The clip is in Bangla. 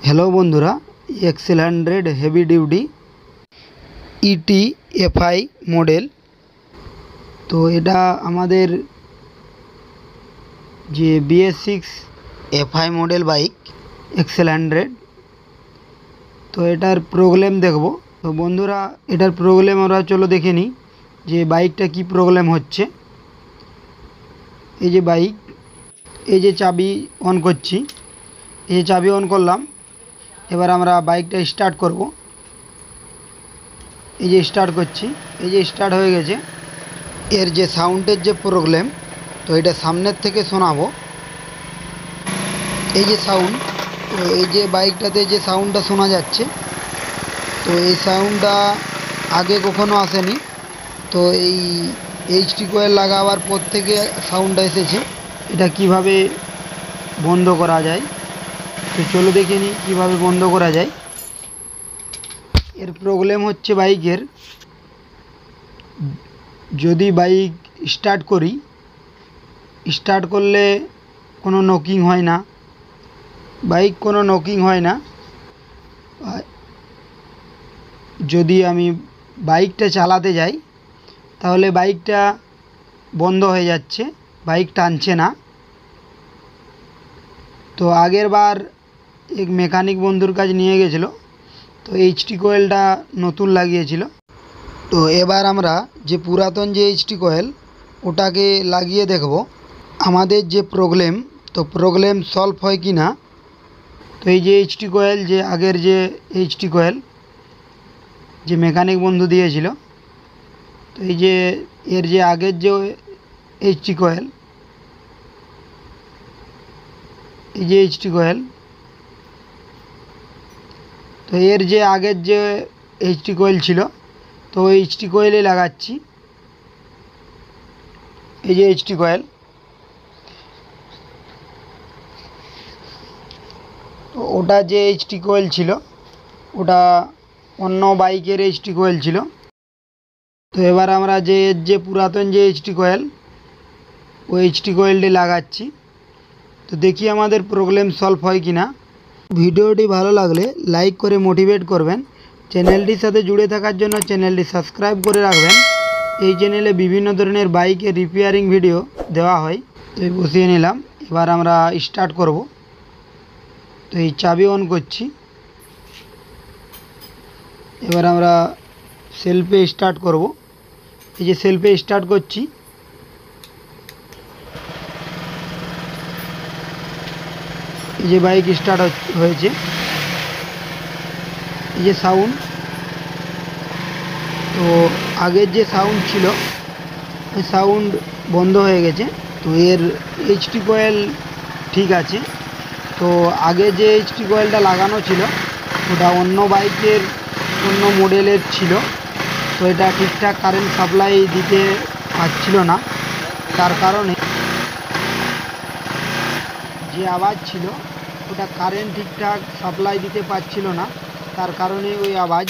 हेलो बंधुरा Excel 100 heavy duty इटी FI model. तो এটা আমাদের যে BS6 FI model bike Excel 100। तो এটার প্রবলেম দেখব। তো বন্ধুরা এটার প্রবলেম আমরা চলো দেখে নিই যে বাইকটা কি প্রবলেম হচ্ছে। এই যে বাইক, এই যে চাবি অন করছি, এই যে চাবি অন করলাম। এবার আমরা বাইকটা স্টার্ট করব। এই যে স্টার্ট করছি, এই যে স্টার্ট হয়ে গেছে। এর যে সাউন্ডের যে প্রবলেম, তো এটা সামনের থেকে শোনাবো। এই যে সাউন্ড, তো এই যে বাইকটাতে যে সাউন্ডটা শোনা যাচ্ছে, তো এই সাউন্ডটা আগে কখনো আসেনি। তো এই এইচটি কয়েল লাগাবার পর থেকে সাউন্ডটা এসেছে। এটা কিভাবে বন্ধ করা যায়, তো চলো দেখে নিই কীভাবে বন্ধ করা যায়। এর প্রবলেম হচ্ছে বাইকের, যদি বাইক স্টার্ট করি, স্টার্ট করলে কোনো নকিং হয় না, বাইক কোনো নকিং হয় না। যদি আমি বাইকটা চালাতে যাই তাহলে বাইকটা বন্ধ হয়ে যাচ্ছে, বাইক টানছে না। তো আগের বার এক মেকানিক বন্ধুর কাছে নিয়ে গেছিলো, তো এইচটি কয়েলটা নতুন লাগিয়েছিল। তো এবার আমরা যে পুরাতন যে এইচটি কয়েল ওটাকে লাগিয়ে দেখব আমাদের যে প্রবলেম, তো প্রবলেম সলভ হয় কি না। তো এই যে এইচটি কয়েল, যে আগের যে এইচটি কয়েল যে মেকানিক বন্ধু দিয়েছিল, তো এই যে এর যে আগের যে এইচটি কয়েল, এই যে এইচটি কয়েল, তো এর যে আগের যে এইচটি কয়েল ছিল, তো এইচটি কয়েলে লাগাচ্ছি। এই যে এইচটি কয়েল, তো ওটা যে এইচটি কয়েল ছিল ওটা অন্য বাইকের এইচটি কয়েল ছিল। তো এবার আমরা যে পুরাতন যে এইচটি কয়েল, ওই এইচটি কয়েলটি লাগাচ্ছি। তো দেখি আমাদের প্রবলেম সলভ হয় কি না। ভিডিওটি ভালো লাগলে লাইক করে মোটিভেট করবেন। চ্যানেলটির সাথে জুড়ে থাকার জন্য চ্যানেলটি সাবস্ক্রাইব করে রাখবেন। এই চ্যানেলে বিভিন্ন ধরনের বাইকের রিপেয়ারিং ভিডিও দেওয়া হয়। তো এই বসিয়ে নিলাম, এবার আমরা স্টার্ট করব। তো এই চাবি অন করছি, এবার আমরা সেলফে স্টার্ট করব। এই যে সেলফে স্টার্ট করছি, এই যে বাইক স্টার্ট হয়েছে। এই যে সাউন্ড, তো আগের যে সাউন্ড ছিল ওই সাউন্ড বন্ধ হয়ে গেছে। তো এর এইচটি কয়েল ঠিক আছে। তো আগে যে এইচটি কয়েলটা লাগানো ছিল ওটা অন্য বাইকের অন্য মডেলের ছিল। তো এটা ঠিকঠাক কারেন্ট সাপ্লাই দিতে পারছিল না, তার কারণে যে আওয়াজ ছিল ওটা কারেন্ট ঠিকঠাক সাপ্লাই দিতে পারছিল না, তার কারণে ওই আওয়াজ